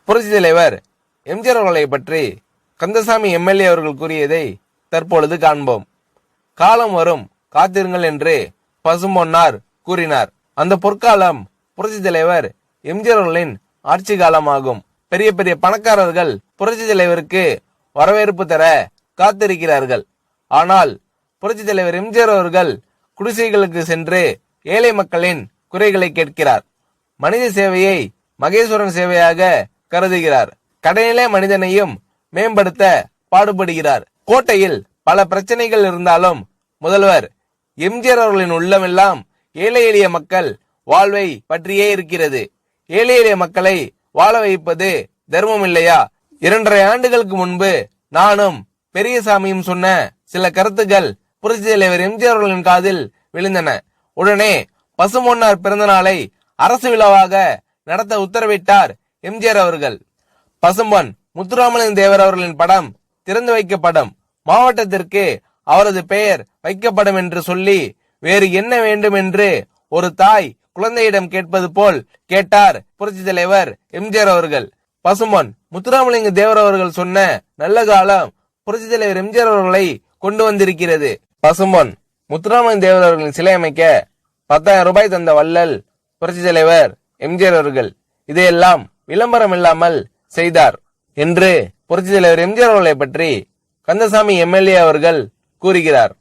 புரட்சி தலைவர் எம்ஜிஆர் அவர்களை பற்றி கந்தசாமி எம்எல்ஏ அவர்கள் கூறியதை தற்பொழுது காண்போம். காலம் வரும் காத்திருங்கள் என்று பசும்பொன்னார் கூறினார். அந்த பொற்காலம் புரட்சி தலைவர் எம்ஜிஆர் அவர்களின் ஆட்சி காலமாகும். பெரிய பெரிய பணக்காரர்கள் புரட்சி தலைவருக்கு வரவேற்பு தர காத்திருக்கிறார்கள். ஆனால் புரட்சி தலைவர் எம்ஜிஆர் அவர்கள் குடிசைகளுக்கு சென்று ஏழை மக்களின் குறைகளை கேட்கிறார். மனித சேவையை மகேஸ்வரன் சேவையாக கருதுகிறார். கடைநிலை மனிதனையும் மேம்படுத்த பாடுபடுகிறார். கோட்டையில் பல பிரச்சனைகள் இருந்தாலும் முதல்வர் எம்ஜிஆர் அவர்களின் உள்ளமெல்லாம் ஏழை எளிய மக்கள் வாழ்வை பற்றியே இருக்கிறது. ஏழை எளிய மக்களை வாழ வைப்பது தர்மம் இல்லையா? 2.5 ஆண்டுகளுக்கு முன்பு நானும் பெரியசாமியும் சொன்ன சில கருத்துக்கள் புரட்சி தலைவர் எம்ஜிஆர் அவர்களின் காதில் விழுந்தன. உடனே பசும்பொன்னார் பிறந்த நாளை அரசு விழாவாக நடத்த உத்தரவிட்டார் எம்ஜிஆர் அவர்கள். பசும்பொன் முத்துராமலிங்க தேவர் அவர்களின் படம் திறந்து வைக்கப்படும், மாவட்டத்திற்கு அவரது பெயர் வைக்கப்படும் என்று சொல்லி வேறு என்ன வேண்டும் என்று ஒரு தாய் குழந்தையிடம் கேட்பது போல் கேட்டார் புரட்சி தலைவர் எம்ஜிஆர் அவர்கள். பசும்பொன் முத்துராமலிங்க தேவர் அவர்கள் சொன்ன நல்ல காலம் புரட்சி தலைவர் எம்ஜிஆர் அவர்களை கொண்டு வந்திருக்கிறது. பசும்பொன் முத்துராமலிங்க தேவர் அவர்களின் சிலை அமைக்க 10,000 ரூபாய் தந்த வள்ளல் புரட்சி தலைவர் எம்ஜிஆர் அவர்கள். இதையெல்லாம் விளம்பரம் இல்லாமல் செய்தார் என்று புரட்சி தலைவர் எம்ஜிஆர் அவர்களை பற்றி கந்தசாமி எம்எல்ஏ அவர்கள் கூறுகிறார்.